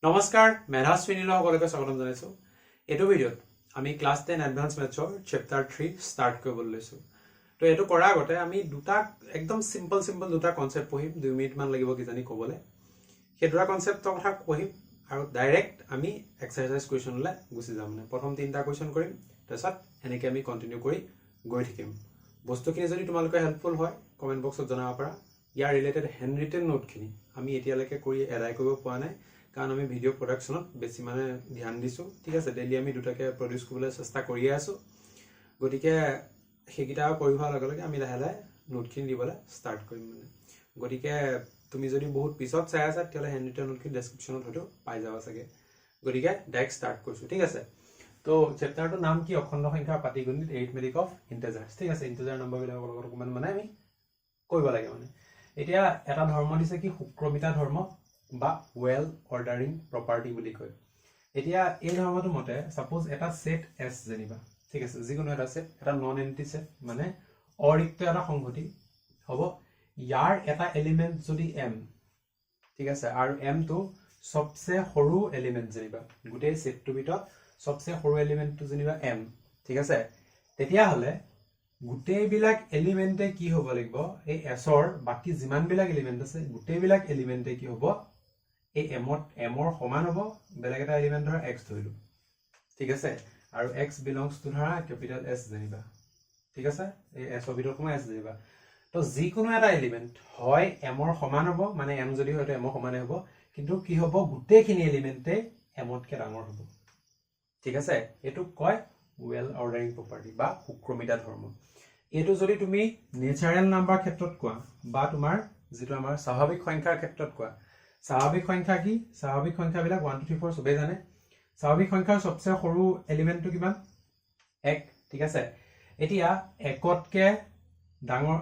নমস্কাৰ মেধাস্বিনীলৈ সকলোকে স্বাগতম জনাইছো এইটো ভিডিঅ'ত আমি ক্লাছ 10 এডভান্স মেথছৰ চেপ্টাৰ 3 ষ্টাৰ্ট কৰিবলৈ লৈছো তো এইটো কৰাৰ আগতে আমি দুটা একদম সিম্পল দুটা কনসেপ্ট পঢ়িম 2 মিনিট মান লাগিব কিজানি ক'বলৈ সেই দুটা কনসেপ্টৰ কথা পঢ়িম আৰু ডাইৰেক্ট আমি এক্সাৰসাইজ কোৱেশ্চনলৈ গুচি যাম মানে প্ৰথম তিনটা কোৱেশ্চন কৰিম তাৰপিছত এনেকৈ আমি কন্টিনিউ কৰি গৈ থাকিম বস্তুখিনি যদি তোমালোকে হেল্পফুল হয় কমেন্ট বক্সত জনাব পাৰা ইয়াৰ ৰিলেটেড হ্যান্ড ৰিটেন নোটখিনি আমি এতিয়ালৈকে কৰি এৰাই কৰিব পৰা নাই কাৰণ আমি ভিডিও প্ৰডাকশনত বেছি মানে ধ্যান দিছো ঠিক আছে ডেইলি আমি দুটাকে প্ৰডিউস কৰিবলৈ চেষ্টা কৰি আছো গতিকে হেকিটা কৰি হোৱাৰ লগে লগে আমি লাহে লাহে নোটখিনি দিবলৈ ষ্টাৰ্ট কৰিম মানে গতিকে তুমি যদি বহুত পিছত চাই আছা তেতিয়ালে হ্যান্ড ৰিটেন নোটখিনি ডেসক্ৰিপচনত হয়তো পাই যাবা চাগে গতিকে ডাইৰেক্ট ষ্টাৰ্ট কৰিছো ঠিক আছে তো চেপ্টাৰটোৰ নাম কি অখণ্ড সংখ্যা পাটিগণিত এৰিথমেটিক অফ ইন্টিজাৰ্স ঠিক আছে ইন্টিজাৰ নম্বৰ বিলাকৰ লগত অকমান মানে আমি কৰিব লাগে মানে এতিয়া এটা ধৰ্ম দিছে কি শুক্ৰমিতা ধৰ্ম বা ওয়েল অৰ্ডাৰিং প্ৰপাৰ্টি বুলি কয় এতিয়া এই ধৰ্মটো মতে সাপোজ এটা সেট এস জেনিবা ঠিক আছে যিকোনো এটা সেট এটা নন এন্টি সেট মানে অৰিক্ত এটা সংহতি হ'ব ইয়াৰ এটা এলিমেন্ট যদি m ঠিক আছে আৰু m টো সবচে সৰু এলিমেন্ট জেনিবা গোটেই সেটটো ভিতৰত সবচে সৰু এলিমেন্টটো জেনিবা m ঠিক আছে তেতিয়া হলে গোটেই বিলাক এলিমেন্টে কি হ'ব লাগিব এই s ৰ বাকি যিমান বিলাক এলিমেন্ট আছে গোটেই বিলাক এলিমেন্টে কি হ'ব এই m ৰ সমান হ'ব বেলেগ এটা এলিমেন্ট ধৰা x ধৰিলো ঠিক আছে আৰু x belongs to ধৰা ক্যাপিটাল S জেনিবা ঠিক আছে এই s ৰ ভিতৰত কোন s জেনিবা তো যিকোনো এটা এলিমেন্ট হয় m ৰ সমান হ'ব মানে m যদি হয়তো m ৰ সমানে হ'ব কিন্তু কি হ'ব গোটেইখিনি এলিমেন্টে m তকৈ ডাঙৰ হ'ব ঠিক আছে এটো কয় ওয়েল অৰ্ডাৰিং প্ৰপাৰ্টি বা শুক্ৰমিতা ধৰ্ম এটো যদি তুমি নেচাৰেল নাম্বাৰ ক্ষেত্ৰত কোৱা বা তোমাৰ যেটো আমাৰ স্বাভাৱিক সংখ্যাৰ ক্ষেত্ৰত কোৱা স্বাভাৱিক সংখ্যা কি স্বাভাৱিক সংখ্যাবিলাক 1 2 3 4 সবে জানে স্বাভাৱিক সংখ্যাৰ সবচে সৰু এলিমেন্টটো কিমান 1 ঠিক আছে এতিয়া 1 তকৈ ডাঙৰ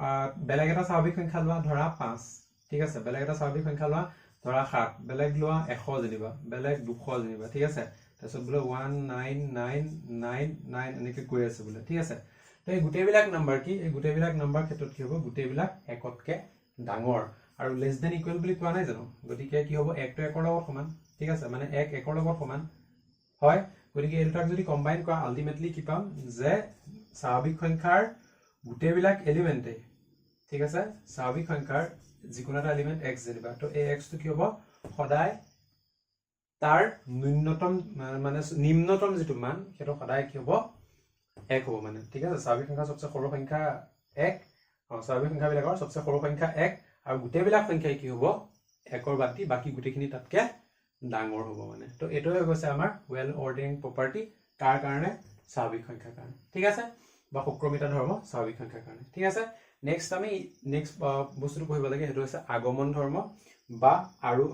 বেলেগ এটা স্বাভাৱিক সংখ্যা লোৱা ধৰা 5 ঠিক আছে বেলেগ এটা স্বাভাৱিক সংখ্যা লোৱা ধৰা 7 বেলেগ লোৱা 100 জেনিবা বেলেগ 200 জেনিবা ঠিক আছে তাৰছত বোলে 19999 এনেকৈ কৈ আছে বোলে ঠিক আছে তো এই গোটেইবিলাক নাম্বাৰ কি এই গোটেইবিলাক নাম্বাৰ ক্ষেত্ৰত কি হ'ব গোটেইবিলাক 1 তকৈ ডাঙৰ আৰু লেস দেন ইকুৱেল বুলি কোৱা নাই জানো গতিকে কি হ'ব 1 টো 1 ৰ লগত সমান ঠিক আছে মানে 1 1 ৰ লগত সমান হয় গতিকে এই দুটাক যদি কম্বাইন কৰা আলটিমেটলি কি পাম যে স্বাভাৱিক সংখ্যাৰ গোটেইবিলাক এলিমেন্টে ঠিক আছে স্বাভাৱিক সংখ্যাৰ যিকোনো এটা এলিমেন্ট x জেনিবা তো এই x টো কি হ'ব সদায় তাৰ ন্যূনতম মানে নিম্নতম যেটো মান সেটো সদায় কি হ'ব 1 হ'ব মানে ঠিক আছে স্বাভাৱিক সংখ্যা সবচে সৰু সংখ্যা 1 স্বাভাৱিক সংখ্যা বিলাকৰ সবচে সৰু সংখ্যা 1 আৰু গোটেইবিলাক সংখ্যাই কি হ'ব 1 ৰ বাকি গোটেইখিনি তাতকে ডাঙৰ হ'ব মানে তো এটো হৈ গৈছে আমাৰ ওয়েল অৰ্ডাৰিং প্ৰপাৰ্টি কাৰ কাৰণে স্বাভাৱিক সংখ্যাৰ কাৰণে ঠিক আছে বা শুক্ৰমিতা ধৰ্ম স্বাভাৱিক সংখ্যাৰ কাৰণে ঠিক আছে নেক্সট আমি নেক্সট বস্তুটো পঢ়িব লাগে হেতু হৈছে আগমন ধৰ্ম বা আৰু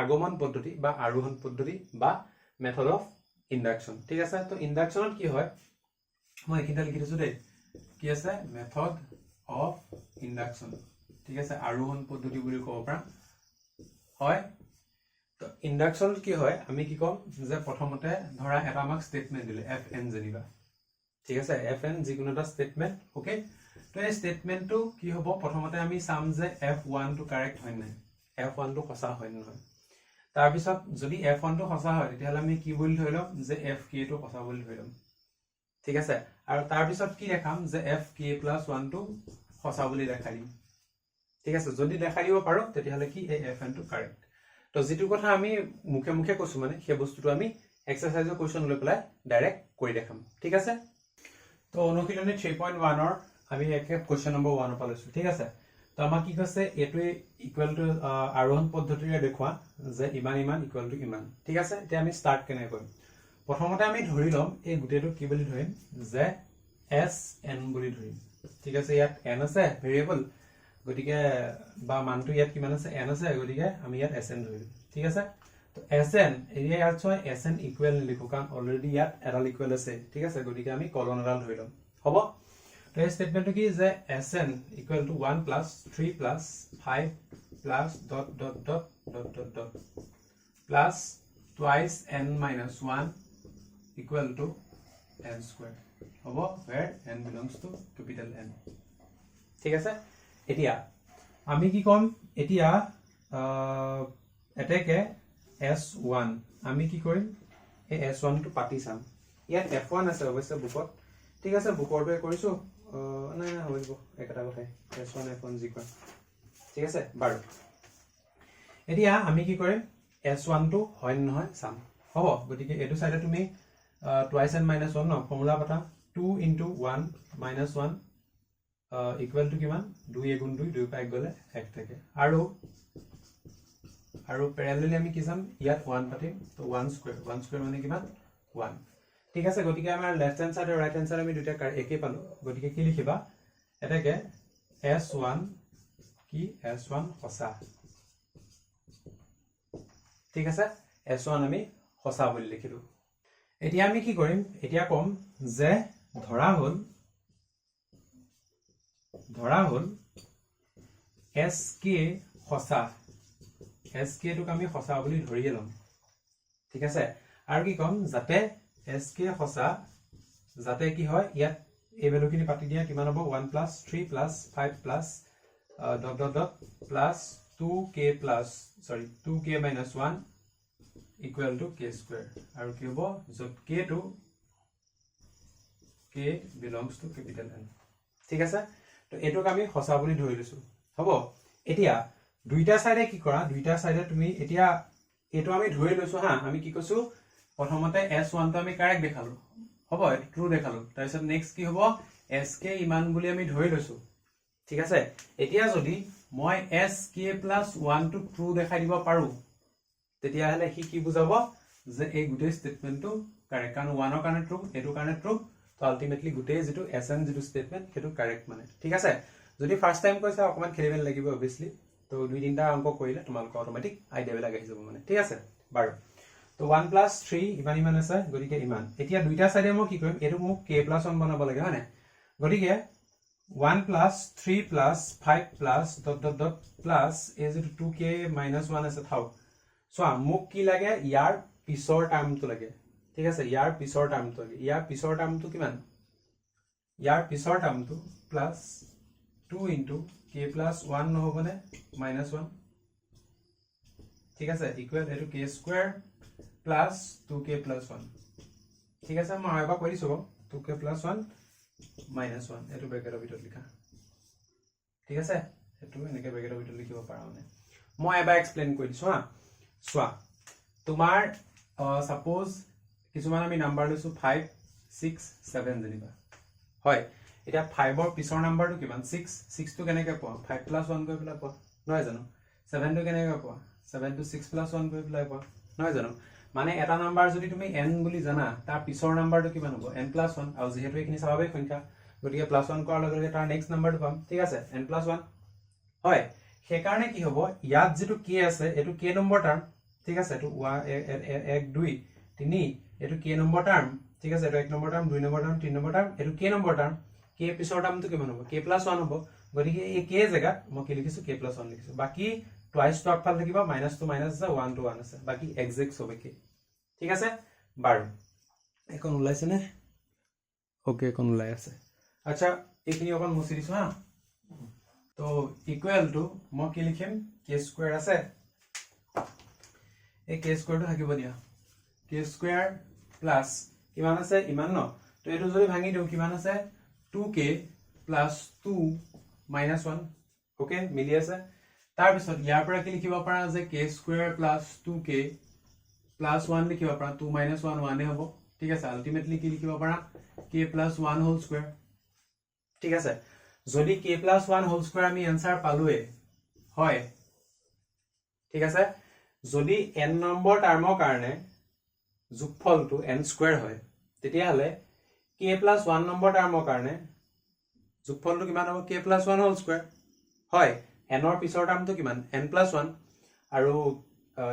আগমন পদ্ধতি বা আৰোহণ পদ্ধতি বা মেথড অফ ইন্ডাকশন ঠিক আছে তো ইন্ডাকশনত কি হয় মই এখিনটা লিখি দিছো দেই কি আছে মেথড অফ ইন্ডাকশন ঠিক আছে আৰোহণ পদ্ধতি বুলি ক'ব পাৰা হয় তো ইন্ডাকশন কি হয় আমি কি কম যে প্ৰথমতে ধৰা এটা আমাক স্টেটমেন্ট দিলে fn জেনিবা ঠিক আছে fn যিকোনো এটা স্টেটমেন্ট ওকে তো এই স্টেটমেন্টটো কি হ'ব প্ৰথমতে আমি চাম যে f1 টো কাৰেক্ট হয় নাই f1 টো সঁচা হয় নহয় তাৰ পিছত যদি f1 টো সঁচা হয় তেতিয়াহলে আমি কি বুলি ধৰি লম যে fk টো সঁচা বুলি ধৰি লম ঠিক আছে আৰু তাৰ পিছত কি দেখাম যে fk+1 টো সঁচা বুলি দেখাই দিম ঠিক আছে যদি দেখাই দিব পাৰো তেতিয়াহলে কি এই fn টো কাৰেক্ট তো যেটো কথা আমি মুখে মুখে কৈছো মানে সেই বস্তুটো আমি এক্সাৰসাইজৰ কোৱেশ্চন লৈ পেলাই ডাইৰেক্ট কৰি দেখাম ঠিক আছে তো অনুশীলনী 3.1 ৰ আমি একে কোৱেশ্চন নম্বৰ 1 পৰা লৈছো ঠিক আছে তো আমাক কি কৈছে এটোৱে ইকুৱেল টু আৰোহণ পদ্ধতিৰে দেখুৱা যে ইমান ইমান ইকুৱেল টু ইমান ঠিক আছে এতিয়া আমি স্টাৰ্ট কেনে কৰিম প্ৰথমতে আমি ধৰি লম এই গুটেটো কি বুলি ধৰিম যে sn বুলি ধৰিম ঠিক আছে ইয়াত n আছে ভেৰিয়েবল গতিকে বা মানটো ইয়াত কিমান আছে n আছে গতিকে আমি ইয়াত sn ধৰিম ঠিক আছে তো sn এৰিয়া ইয়াত হয় sn ইকুৱেল লিখো কাৰণ অলৰেডি ইয়াত এডাল ইকুৱেল আছে ঠিক আছে গতিকে আমি কলন এডাল ধৰি লম হ'ব তো এই স্টেটমেন্টটো কি যে sn equal to 1 + 3 + 5 + ... plus twice n - 1 equal to n square হ'ব where n belongs to capital N ঠিক আছে এতিয়া আমি কি কম এতিয়া এটাকে S1 আমি কি কৰিম এই S1 টো পাতি চাম ইয়াত F1 আছে অবশ্য বুকত ঠিক আছে বুকৰটো কৰিছো নাই নাই হৈ যাব একটা কথাই S1 F1 জি কয় ঠিক আছে বাৰু এতিয়া আমি কি কৰিম S1 টো হয় নহয় চাম হ'ব গতিকে এটো সাইডে তুমি twice n minus 1 ন ফৰ্মুলা পাতা 2 into 1 minus 1 equal to কিমান 2 গুণ 2 2 পাই গলে 1 থাকে আৰু প্যাৰালালি আমি কি চাম ইয়াত 1 পাতিম তো 1 স্কয়াৰ মানে কিমান 1 ঠিক আছে গতিকে আমাৰ লেফট হ্যান্ড সাইড আৰু ৰাইট হ্যান্ড সাইড আমি দুটা একে পালো গতিকে কি লিখিবা এটাকে S1 কি S1 হসা ঠিক আছে S1 আমি হসা বুলি লিখিলো এতিয়া আমি কি কৰিম এতিয়া কম যে ধৰা হল SK হসা SK টোক আমি হসা বুলি ধৰিয়ে লম ঠিক আছে আৰু কি কম যাতে SK হসা যাতে কি হয় ইয়াত এই ভ্যালুখিনি পাতি দিয়া কিমান হ'ব 1 + 3 + 5 + dot dot dot plus 2k - 1 equal to k square আৰু কি হ'ব যত k belongs to capital N ঠিক আছে তো এটোক আমি হসা বুলি ধৰি লৈছো হ'ব এতিয়া দুইটা সাইডে কি কৰা দুইটা সাইডে তুমি এতিয়া এটো আমি ধৰি লৈছো হা আমি কি কৈছো প্ৰথমতে S1 টো আমি কাৰেক্ট দেখালো হ'ব এটো ট্ৰু দেখালো তাৰপিছত নেক্সট কি হ'ব SK ইমান বুলি আমি ধৰি লৈছো ঠিক আছে এতিয়া যদি মই SK + 1 টো ট্ৰু দেখাই দিব পাৰো তেতিয়া হলে কি বুজাব যে এই গুটেই স্টেটমেন্টটো কাৰেক্ট কাৰণ 1 ৰ কাৰণে ট্ৰু এটো কাৰণে ট্ৰু তো আলটিমেটলি গুটেই যেটো SN যেটো স্টেটমেন্ট হেতু কারেক্ট মানে ঠিক আছে যদি ফার্স্ট টাইম কৈছা অকমান খেলিবেল লাগিব অবভিয়াসলি তো দুই তিনটা অংক কৰিলে তোমালোক অটোমেটিক আইডিয়া বেলা আহি যাব মানে ঠিক আছে বাৰু তো 1 + 3 ইমান আছে গতিকে ইমান এতিয়া দুইটা সাইডে মই কি কৰিম এটো মোক k + 1 বনাব লাগে হয় না গতিকে 1 + 3 + 5 + dot dot dot plus is it 2k - 1 আছে থাও সো মোক কি লাগে ইয়াৰ পিছৰ টাৰ্মটো লাগে ঠিক আছে ইয়াৰ পিছৰ টাৰ্মটো লাগে ইয়াৰ পিছৰ টাৰ্মটো কিমান ইয়াৰ পিছৰ টাৰ্মটো প্লাস 2 into k + 1 নহবনে -1 ঠিক আছে ইকুৱেল এটো k স্কয়াৰ প্লাস 2k + 1 ঠিক আছে মই এবাৰ কৰি দিছো 2k + 1 -1 এটো ব্ৰেকেটৰ ভিতৰত লিখা ঠিক আছে এটো এনেকে ব্ৰেকেটৰ ভিতৰত লিখিব পাৰা মানে মই এবাৰ এক্সপ্লেইন কৰি দিছো হা সোয়া তোমাৰ সাপোজ কিছুমান আমি নাম্বাৰ লৈছো 5 6 7 জনিবা হয় এটা 5 ৰ পিছৰ নাম্বাৰটো কিমান 6 6 টো কেনেকৈ পোৱা 5 + 1 কৰি পেলাই পোৱা নহয় জানো 7 টো কেনেকৈ পোৱা 7 টো 6 + 1 কৰি পেলাই পোৱা নহয় জানো মানে এটা নাম্বাৰ যদি তুমি n বুলি জানা তাৰ পিছৰ নাম্বাৰটো কিমান হ'ব n + 1 আৰু যেহেতু এখিনি স্বাভাৱিক সংখ্যা গতিকে +1 কৰাৰ লগে লগে তাৰ নেক্সট নাম্বাৰটো পাম ঠিক আছে n + 1 হয় সেই কাৰণে কি হ'ব ইয়াত যেটো k আছে এটো k নম্বৰ টাৰ্ম ঠিক আছে এটো 1 2 3 এটো k নম্বৰ টাৰ্ম ঠিক আছে এটো 1 number term 2 number term 3 number term এটো k নম্বৰ টাৰ্ম k পিছৰ টাৰ্মটো কিমান হ'ব k + 1 হ'ব গতিকে এই k জায়গা মই কি লিখিছো k + 1 লিখিছো বাকি টুৱাইস টো আগফাল থাকিব মাইনাস টু মাইনাস আছে 1 টু 1 আছে বাকি এক্সাক্ট হবে কি ঠিক আছে বাৰু এখন ওলাইছে নে ওকে এখন ওলাই আছে আচ্ছা এইখিনি অকন মুছি দিছো হা তো ইকুৱেল টু মই কি লিখিম k স্কয়াৰ আছে এই k স্কয়াৰটো থাকিব দিয়া k স্কয়াৰ প্লাস কিমান আছে ইমান ন তো এটো যদি ভাঙি দিও কিমান আছে 2k + 2 - 1 ওকে মিলি আছে তাৰ পিছত ইয়াৰ পৰা কি লিখিব পাৰা যে k স্কয়াৰ + 2k + 1 লিখিব পাৰা 2 - 1 1 হ'ব ঠিক আছে আলটিমেটলি কি লিখিব পাৰা k + 1 হোল স্কয়াৰ ঠিক আছে যদি k + 1 হোল স্কয়াৰ আমি आंसर পালোৱে হয় ঠিক আছে যদি n নম্বৰ টাৰ্মৰ কাৰণে যোগফলটো n স্কয়াৰ হয় তেতিয়া হলে k + 1 নম্বৰ টাৰ্মৰ কাৰণে যোগফলটো কিমান হ'ব k + 1 হোল স্কয়াৰ হয় n ৰ পিছৰ টাৰ্মটো কিমান n + 1 আৰু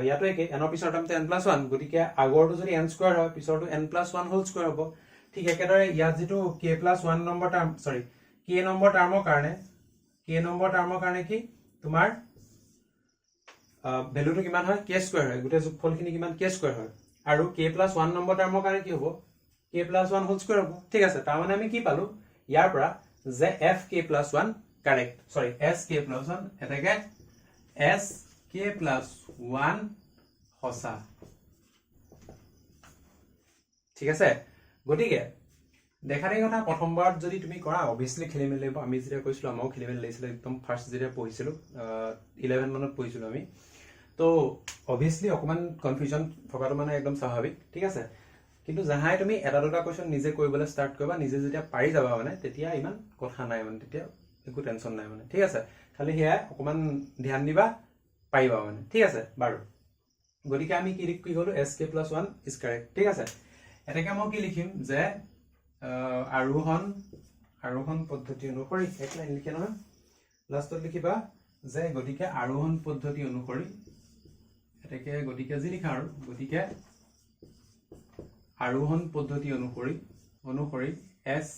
ইয়াতো একে n ৰ পিছৰ টাৰ্মটো n + 1 গতিকে আগৰটো যদি n স্কয়াৰ হয় পিছৰটো n + 1 হোল স্কয়াৰ হ'ব ঠিক একেদৰে ইয়াত যেটো k + 1 নম্বৰ টাৰ্ম সৰি k নম্বৰ টাৰ্মৰ কাৰণে কি তোমাৰ ভ্যালুটো কিমান হয় k স্কয়াৰ হয় গুটে যোগফলখিনি কিমান k স্কয়াৰ হয় আৰু k + 1 নম্বৰ টাৰ্মৰ কাৰণে কি হ'ব k + 1 হোল স্কয়াৰ হ'ব ঠিক আছে তাৰ মানে আমি কি পালো ইয়াৰ পৰা যে fk + 1 কারেক্ট সরি sk + 1 এটাকে sk + 1 হসা ঠিক আছে গটিকে দেখা নাই কথা প্ৰথমবাৰ যদি তুমি কৰা অবভিয়াসলি খেলি মেলি লাগিব আমি যেতিয়া কৈছিলো আমাও খেলি মেলি লাগিছিল একদম ফাৰ্স্ট যেতিয়া পঢ়িছিলো 11 মানত পঢ়িছিলো আমি তো অবভিয়াসলি অকমান কনফিউজন থকাটো মানে একদম স্বাভাৱিক ঠিক আছে কিন্তু যাহাই তুমি এটা দুটা কোৱেশ্চন নিজে কৰিবলৈ ষ্টাৰ্ট কৰিবা নিজে যেতিয়া পাৰি যাবা মানে তেতিয়া ইমান কথা নাই মানে তেতিয়া একো টেনচন নাই মানে ঠিক আছে খালি হিয়া অকমান ধ্যান দিবা পাইবা মানে ঠিক আছে বাৰু গটিকে আমি কি হলো sk + 1 ইজ কাৰেক্ট ঠিক আছে এটাকে মই কি লিখিম যে আৰোহণ পদ্ধতি অনুসৰি এক লাইন লিখে নহয় লাষ্টত লিখিবা যে গটিকে আৰোহণ পদ্ধতি অনুসৰি এটাকে গটিকে যি লিখা আৰু গটিকে আৰোহণ পদ্ধতি অনুসৰি s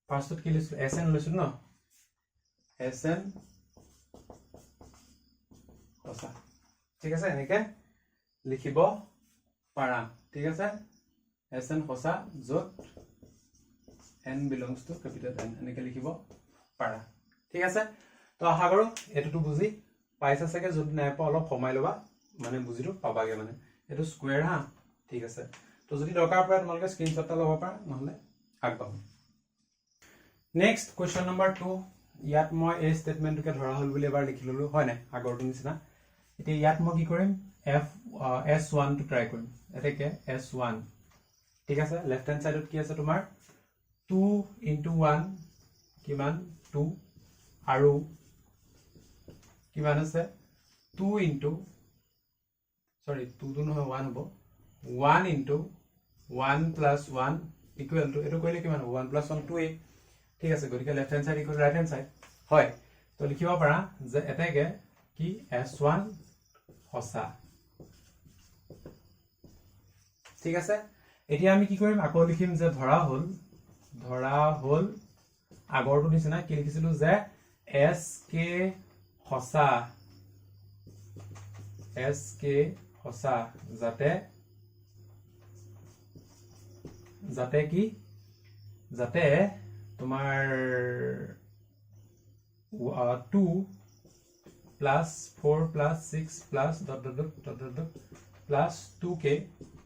ফাৰ্ষ্টত কি লিখিছো sn লৈছো ন sn হসা ঠিক আছে এনেকে লিখিব পাৰা ঠিক আছে sn হসা যত n belongs to capital N এনেকে লিখিব পাৰা ঠিক আছে তো আশা কৰো এটোটো বুজি পাইছা সকে যদি নাই পা অলপ কমাই লবা মানে বুজিটো পাবাগে মানে এটো স্কয়াৰ হা ঠিক আছে তো যদি দৰকাৰ পৰে তোমালকে স্ক্ৰিনশ্বট টা ল'ব পাৰা নহলে আগবাম নেক্সট কোৱেশ্চন নম্বৰ 2 ইয়াত মই এই স্টেটমেন্টকে ধৰা হল বুলি এবাৰ লিখি ললো হয় না আগৰটো নিচিনা এতিয়া ইয়াত মই কি কৰিম s1 টো ট্ৰাই কৰিম এটাকে s1 ঠিক আছে লেফট হ্যান্ড সাইডত কি আছে তোমাৰ 2 into 1 কিমান 2 আৰু কিমান আছে 2 into sorry 2 টো নহয় 1 হ'ব 1 into 1 plus 1 equal to এটো কইলে কিমান 1 plus 1 2a ঠিক আছে গতিকে left hand side equal right hand side হয় তো লিখিব পাৰা যে এটাকে কি s1 হসা ঠিক আছে এতিয়া আমি কি কৰিম আকৌ লিখিম যে ধৰা হল আগৰটো নিচিনা কি লিখিছিলো যে sk হসা যাতে কি যাতে তোমাৰ 2 plus 4 plus 6 plus ... plus 2k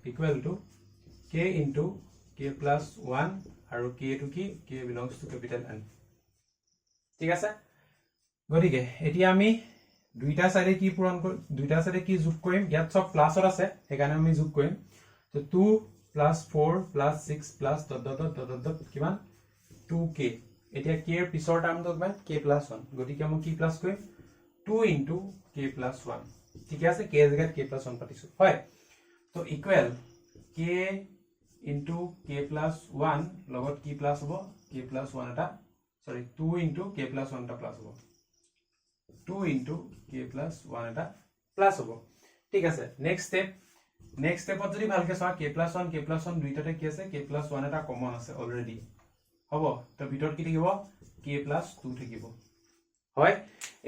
equal to k into k plus 1 আৰু k to কি k belongs to capital N ঠিক আছে গটিকে এতিয়া আমি দুইটা সাইডে কি পূৰণ দুইটা সাইডে কি যোগ কৰিম ইয়াত সব প্লাসত আছে সেইকাৰণে আমি যোগ কৰিম তো 2 plus 4 plus 6 plus ... কিমান 2k এতিয়া k এর পিছৰ টাৰ্মটো কিমান k plus 1 গটিকে আমি কি প্লাস কৰিম 2 into k plus 1 ঠিক আছে k জায়গাত k plus 1 পাতিছো হয় তো equal k into k plus 1 লগত কি প্লাস হ'ব k plus 1 এটা সরি 2 into k plus 1 এটা প্লাস হ'ব 2 into k plus 1 এটা প্লাস হ'ব ঠিক আছে নেক্সট স্টেপত যদি ভালকে চোৱা k plus 1 দুইটাতে কি আছে k plus 1 এটা কমন আছে অলৰেডি হ'ব তো ভিতৰত কি থাকিব k plus 2 থাকিব হয়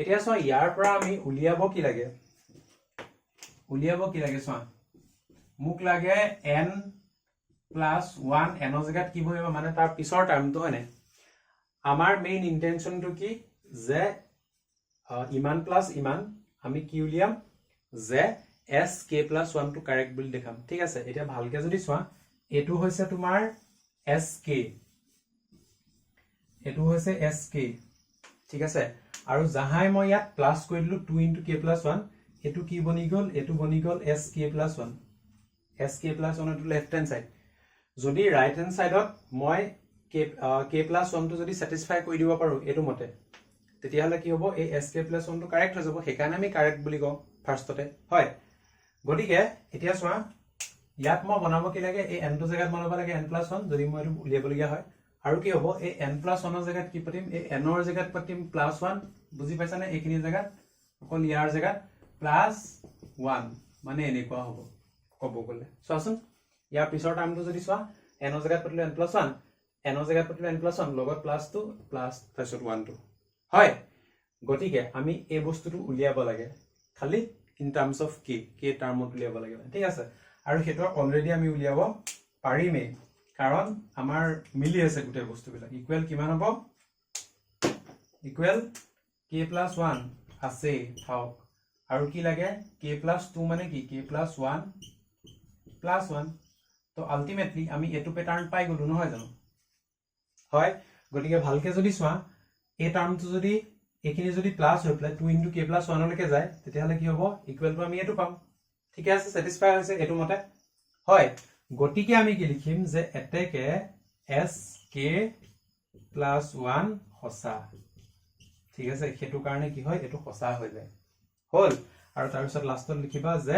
এতিয়া চোৱা ইয়াৰ পৰা আমি উলিয়াব কি লাগে চোৱা মুক লাগে n plus 1 n জায়গাত কি বহিব মানে তাৰ পিছৰ টাৰ্মটো হয় নাই আমাৰ মেইন ইন্টেনশনটো কি যে ইমান প্লাস ইমান আমি কি উলিয়াম যে sk plus 1 টো কারেক্ট বুলি দেখাম ঠিক আছে এটা ভালকে যদি চোৱা এটো হৈছে তোমাৰ sk এটো হৈছে sk ঠিক আছে আৰু যাহাই মই ইয়াত প্লাস কৰি দিলো 2 into k plus 1 এটো কি বনি গল sk plus 1 এটো লেফট হ্যান্ড সাইড যদি রাইট হ্যান্ড সাইডত মই k plus 1 টো যদি স্যাটিসফাই কৰি দিব পাৰো এটো মতে তেতিয়া হলে কি হ'ব এই sk plus 1 টো কারেক্ট হৈ যাব সেইকাৰণে আমি কাৰেক্ট বুলি কওঁ ফাৰ্ষ্টতে হয় গটিকে এতিয়া চোৱা ইয়াত মই বনাব কি লাগে এই n টো জায়গাত বনাব লাগে n plus 1 যদি মই এটো উলিয়াব লগিয়া হয় আৰু কি হ'ব এই n plus 1 ৰ জায়গাত কি পাতিম এই n ৰ জায়গাত পাতিম plus 1 বুজি পাইছা না এইখিনি জায়গাত অকল ইয়াৰ জায়গাত plus 1 মানে এনেকুৱা হ'ব কব গলে চোৱাচোন ইয়াৰ পিছৰ টাৰ্মটো যদি চোৱা n ৰ জায়গাত পাতিলে n plus 1 n ৰ জায়গাত পাতিলে n plus 1 লগত plus 2 plus তাৰপিছত 1 2 হয় গটিকে আমি এই বস্তুটো উলিয়াব লাগে খালি ইন টার্মস অফ k টার্মত উলিয়াব লাগে ঠিক আছে আৰু হেটো অলৰেডি আমি উলিয়াব পাৰিমে কাৰণ আমাৰ মিলি আছে গুটে বস্তুবিলাক ইকুৱেল কিমান হ'ব ইকুৱেল k plus 1 আছে থাওক আৰু কি লাগে k plus 2 মানে কি k plus 1 তো আলটিমেটলি আমি এটো প্যাটার্ন পাই গলো নহয় জানো হয় গটিকে ভালকে যদি সোয়া এই টার্মটো যদি এখিনি যদি প্লাস হৈ প্লাই 2 * k + 1 লৈকে যায় তেতিয়াহলে কি হ'ব ইকুয়াল টু আমি এটো পাম ঠিক আছে স্যাটিসফাই হৈছে এটো মতে হয় গটিকে আমি কি লিখিম যে এতেকে sk + 1 হসা ঠিক আছে হেতু কাৰণে কি হয় এটো হসা হৈ যায় হল আৰু তাৰ পিছত লাষ্টত লিখিবা যে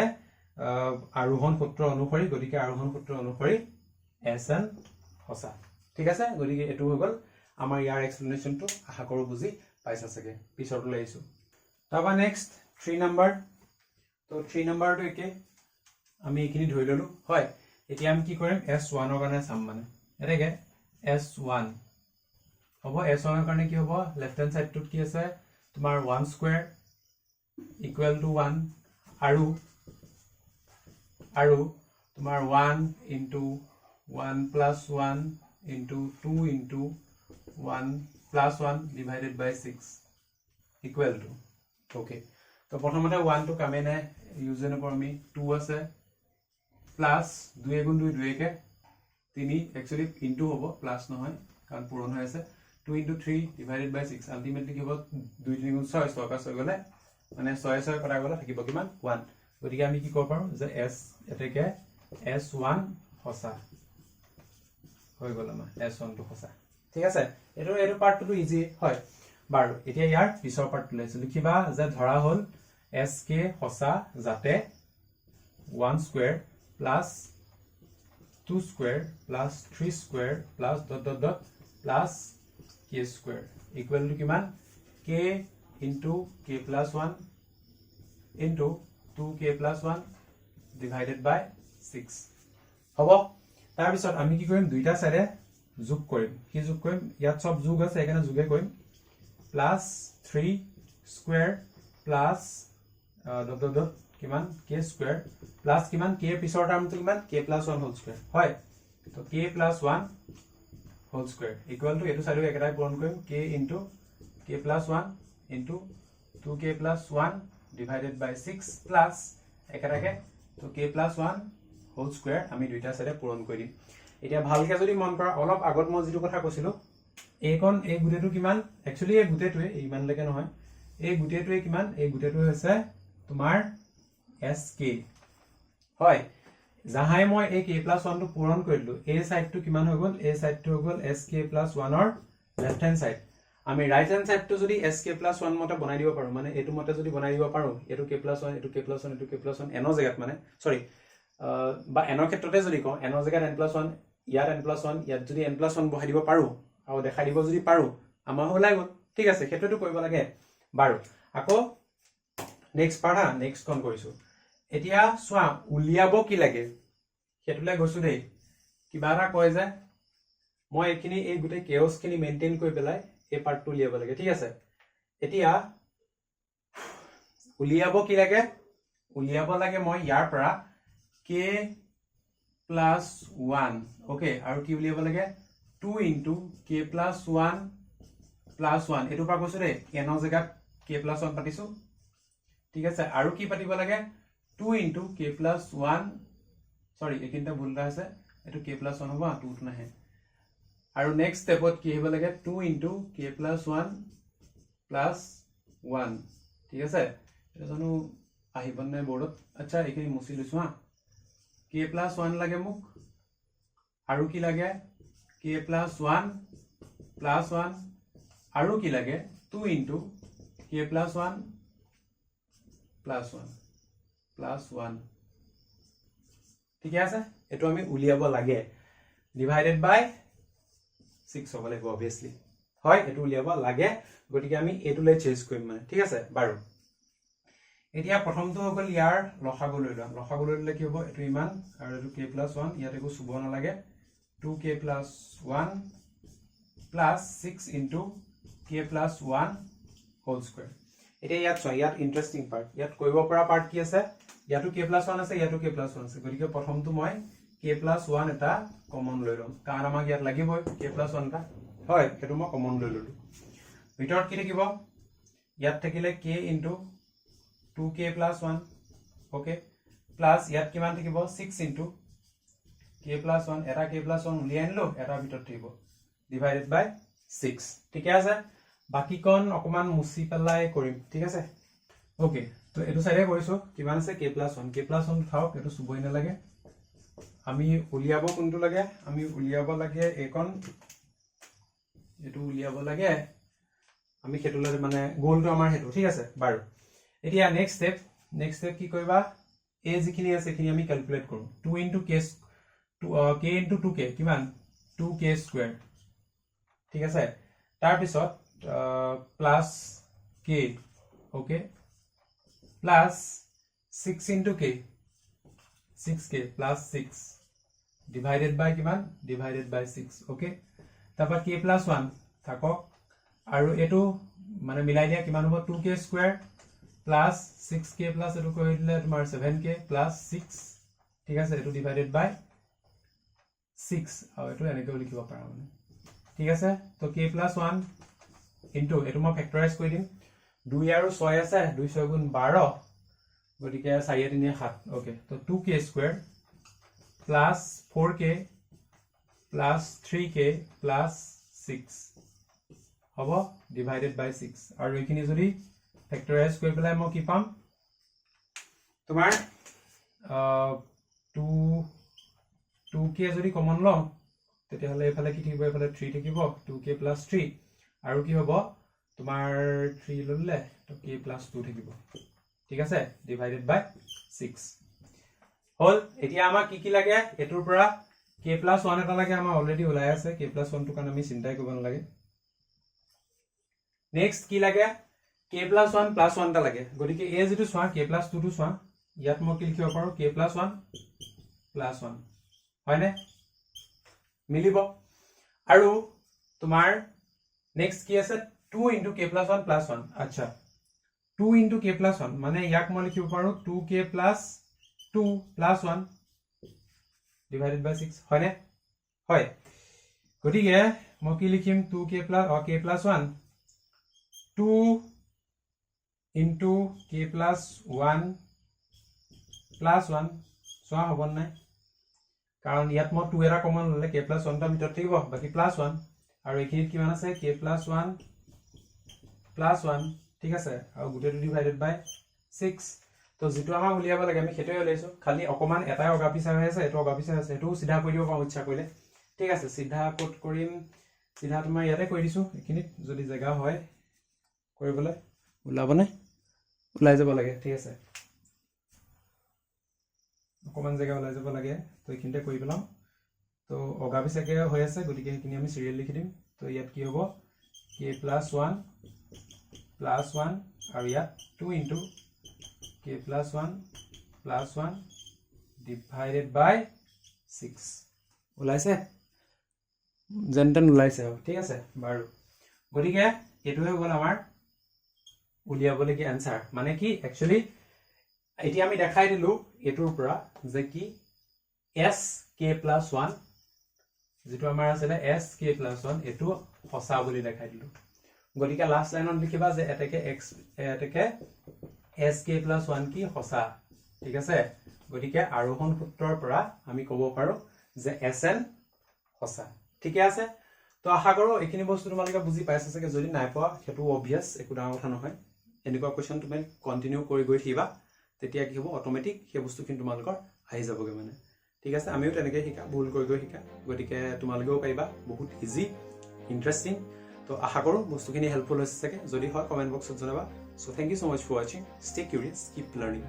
আৰোহণ সূত্ৰ অনুসৰি গটিকে আৰোহণ সূত্ৰ অনুসৰি sn হসা ঠিক আছে গটিকে এটো হৈ গল আমাৰ ইয়াৰ এক্সপ্লেনেশনটো আশা কৰো বুজি পাইছা সকে পিছৰটো লাইছো তাবা নেক্সট 3 নম্বৰ তো 3 নম্বৰটো একে আমি এখিনি ধৰি ললো হয় এতিয়া আমি কি কৰিম s1 ৰ কাৰণে চাম মানে এটাকে s1 হ'ব s1 ৰ কাৰণে কি হ'ব লেফট হ্যান্ড সাইডটোত কি আছে তোমাৰ 1 স্কয়াৰ ইকুৱেল টু 1 আৰু তোমাৰ 1 * 1 + 1 * 2 * 1 + 1 divided by 6 equal to okay তো প্ৰথমতে 1 টো কামে নাই ইউজেন ওপৰ আমি 2 আছে প্লাস 2 * 2 2 কে 3 एक्चुअली ইনটু হ'ব প্লাস নহয় কাৰণ পূৰণ হৈ আছে 2 * 3 divided by 6 আলটিমেটলি কি হ'ব 2 3 গুণ 6 6 পাঁচ হৈ গলে মানে 6 6 কটা গলে থাকিব কিমান 1 গতিকে আমি কি কৰিব পাৰো যে s এতেকে s1 হসা হৈ গল আমাৰ s1 টো হসা ঠিক আছে এটো পাৰ্টটো ইজি হয় বাৰু এতিয়া ইয়াৰ পিছৰ পাৰ্টটো লৈছো লিখিবা যে ধৰা হল sk হসা যাতে 1 square plus 2 square plus 3 square plus ... plus k square equal two কিমান k into k plus 1 into 2k plus 1 divided by 6 হ'ব তাৰ পিছত আমি কি কৰিম দুইটা সাইডে যোগ কৰিম কি যোগ কৰিম ইয়াত সব যোগ আছে এখানে যোগে কৰিম প্লাস 3 স্কয়াৰ প্লাস ... কিমান k স্কয়াৰ প্লাস কিমান k পিছৰ টাৰ্মটো কিমান k plus 1 হোল স্কয়াৰ হয় তো k plus 1 whole square equal to এটো সাইডে একেটাই পূৰণ কৰিম k into k plus 1 into 2k plus 1 divided by 6 plus একেটাকে তো k plus 1 whole square আমি দুইটা সাইডে পূৰণ কৰি দিম এতিয়া ভালকে যদি মন কৰা অলপ আগত মই যেটো কথা কৈছিলো এইকন এই গুটেটো কিমান एक्चुअली এই গুটেটোৱে ইমান লেকে নহয় এই গুটেটোৱে কিমান এই গুটেটো হৈছে তোমাৰ sk হয় যাহাই মই এই k plus 1 টো পূৰণ কৰিলো এই সাইডটো কিমান হৈ গল এই সাইডটো হৈ গল sk plus 1 ৰ লেফট হ্যান্ড সাইড আমি ৰাইট হ্যান্ড সাইডটো যদি sk plus 1 মতে বনাই দিব পাৰো মানে এটো মতে যদি বনাই দিব পাৰো এটো k plus 1 এটো k plus 1 এটো k plus 1 এনৰ জায়গাত মানে সৰি বা এনৰ ক্ষেত্ৰতে যদি কও এনৰ জায়গাত n plus 1 ইয়াত n plus 1 ইয়াত যদি n plus 1 বহাই দিব পাৰো আৰু দেখাই দিব যদি পাৰো আমাৰ হলাই গল ঠিক আছে ক্ষেত্ৰটো কৰিব লাগে বাৰু আকৌ নেক্সট পাৰ্ট হা নেক্সট কোন কৰিছো এতিয়া সোয়া উলিয়াব কি লাগে হেতুলে গৈছো দেই কিবা এটা কয় যে মই এখিনি এই গুটে কেওস খিনি মেইনটেইন কৰি পেলাই এই পাৰ্টটো উলিয়াব লাগে ঠিক আছে এতিয়া উলিয়াব কি লাগে উলিয়াব লাগে মই ইয়াৰ পৰা k plus 1 ওকে আৰু কি উলিয়াব লাগে 2 into k plus 1 plus 1 এটো পা কৈছো ৰে n ৰ জায়গাত k plus 1 পাতিছো ঠিক আছে আৰু কি পাতিব লাগে 2 into k plus 1 সৰি একিনটা ভুলটা আছে এটো k plus 1 হ'ব 2 টো নাহে আৰু নেক্সট স্টেপত কি হ'ব লাগে 2 into k plus 1 plus 1 ঠিক আছে এটা জানো আহিবনে বোৰ্ডত আচ্ছা এখিনি মুছি লৈছো হা k plus 1 লাগে মোক আৰু কি লাগে k plus 1 plus 1 আৰু কি লাগে 2 into k plus 1 plus 1 plus 1 ঠিক আছে এটো আমি উলিয়াব লাগে ডিভাইডেড বাই 6 হ'ব লাগিব obviously হয় এটো উলিয়াব লাগে গটিকে আমি এটোলে চেঞ্জ কৰিম মানে ঠিক আছে বাৰু এতিয়া প্ৰথমটো হ'ল ইয়াৰ লসাগু লৈ লম লসাগু লৈ ললে কি হ'ব এটো ইমান আৰু এটো k plus 1 ইয়াতে কো সুব না লাগে 2k plus 1 plus 6 into k plus 1 whole square এটা ইয়াত সো ইয়াত ইন্টারেস্টিং পার্ট ইয়াত কইব পৰা পার্ট কি আছে ইয়াতো k plus 1 আছে ইয়াতো k plus 1 আছে গতিকে প্ৰথমটো মই k plus 1 এটা কমন লৈ লম কাৰণ আমাক ইয়াত লাগিবই k plus 1 টা হয় হেতু মই কমন লৈ ললো ভিতৰত কি থাকিব ইয়াত থাকিলে k into 2k plus 1 okay plus ইয়াত কিমান থাকিব 6 into k plus 1 এটা k plus 1 উলিয়াই আনিলো এটা ভিতৰত থাকিব divided by 6 ঠিক আছে বাকি কোন অকমান মুছি পেলাই কৰিম ঠিক আছে okay তো এটো সাইডে কৰিছো কিমান আছে k plus 1 থাওক এটো সুবই না লাগে আমি উলিয়াব কোনটো লাগে আমি উলিয়াব লাগে একন এটো উলিয়াব লাগে আমি খেতুলে মানে গোলটো আমাৰ হেতু ঠিক আছে বাৰু এতিয়া নেক্সট স্টেপ কি কৰিবা a যিখিনি আছে খিনি আমি ক্যালকুলেট কৰো 2 into k k into 2k কিমান 2k square ঠিক আছে তাৰ পিছত plus k okay plus 6 into k 6k plus 6 divided by কিমান divided by 6 okay তারপর k plus 1 থাকক আৰু এটো মানে মিলাই দিয়া কিমান হ'ব 2k square plus 6k plus এটো কৈ দিলে তোমাৰ 7k plus 6 ঠিক আছে এটো divided by 6 আৰু এটো এনেকৈ লিখিব পাৰা মানে ঠিক আছে তো k plus 1 into এটো মই ফ্যাক্টৰাইজ কৰি দিম 2 আৰু 6 আছে 2 6 গুণ 12 গটিকে 4 3 7 ওকে তো 2k square plus 4k plus 3k plus 6 হবো divided by 6 আৰু এখিনি যদি ফ্যাক্টৰাইজ কৰি পেলাই মই কি পাম তোমাৰ 2k যদি কমন লম তেতিয়া হলে এফালে কি থাকিব এফালে 3 থাকিব 2k plus 3 আৰু কি হ'ব তোমাৰ 3 ললে তো k plus 2 থাকিব ঠিক আছে divided by 6 হল এতিয়া আমাক কি লাগে এটোৰ পৰা k plus 1 এটা লাগে আমাৰ অলৰেডি ওলাই আছে k plus 1 টো কাৰণ আমি চিন্তাই কৰিব নালাগে নেক্সট কি লাগে k plus 1 plus 1 টা লাগে গটিকে a যেটো সোয়া k plus 2 টো সোয়া ইয়াত মই কি লিখিব পাৰো k plus 1 plus 1 হয়নে মিলিব আৰু তোমাৰ নেক্সট কি আছে 2 into k plus 1 plus 1 আচ্ছা 2 into k plus 1 মানে ইয়াক মই লিখিব পাৰো 2k plus 2 plus 1 divided by 6 হয়নে হয় গটিকে মই কি লিখিম 2k plus k plus 1 2 into k plus 1 plus 1 সোয়া হ'ব নাই কাৰণ ইয়াত মই 2 এৰা কমন ললে k plus 1 টা ভিতৰত থাকিব বাকি plus 1 আৰু এখিনিত কিমান আছে k plus 1 plus 1 ঠিক আছে আৰু গুটেটো divided by 6 তো যেটো আমাৰ উলিয়াব লাগে আমি হেটোই উলিয়াইছো খালি অকমান এটাই অগাপিছা হৈ আছে এটো অগাপিছা আছে এটো সিধা কৰি দিব পাৰো ইচ্ছা কৰিলে ঠিক আছে সিধা কোড কৰিম সিধা তোমাৰ ইয়াতে কৰি দিছো এখিনিত যদি জায়গা হয় কৰিবলৈ ওলাবনে ওলাই যাব লাগে ঠিক আছে অকমান জায়গা ওলাই যাব লাগে তো এখিনিতে কৰি পেলাম তো অগাপিছাকে হৈ আছে গটিকে এখিনি আমি সিৰিয়েল লিখি দিম তো ইয়াত কি হ'ব k plus 1 plus 1 আৰু ইয়াত 2 into k plus 1 plus 1 divided by 6 ওলাইছে জেনটেন ওলাইছে ঠিক আছে বাৰু গটিকে এটো হৈ গল আমাৰ উলিয়াবলে কি आंसर মানে কি একচুয়ালি এতিয়া আমি দেখাই দিলো এটোৰ পৰা যে কি sk plus 1 যেটো আমাৰ আছে sk plus 1 এটো হসা বুলি দেখাই দিলো গটিকে লাস্ট লাইনত লিখিবা যে এটাকে x এটাকে sk plus 1 কি হসা ঠিক আছে গটিকে আৰোহণ সূত্ৰৰ পৰা আমি ক'ব পাৰো যে sn হসা ঠিক আছে তো আশা কৰো এখিনি বস্তু তোমালোকে বুজি পাইছা চাগে যদি নাই পোৱা হেতু অবভিয়াস একো ডাঙৰ কথা নহয় এনেকুৱা কোৱেশ্চন তুমি কন্টিনিউ কৰি গৈ থাকিবা তেতিয়া কি হ'ব অটোমেটিক সেই বস্তুখিনি তোমালোকৰ আহি যাবগে মানে ঠিক আছে আমিও তেনেকৈ শিকা ভুল কৰি গৈ শিকা গতিকে তোমালোকেও পাইবা বহুত ইজি ইন্টাৰেষ্টিং তো আশা কৰো বস্তুখিনি হেল্পফুল হৈছে চাগে যদি হয় কমেন্ট বক্সত জনাবা so thank you so much for watching stay curious keep learning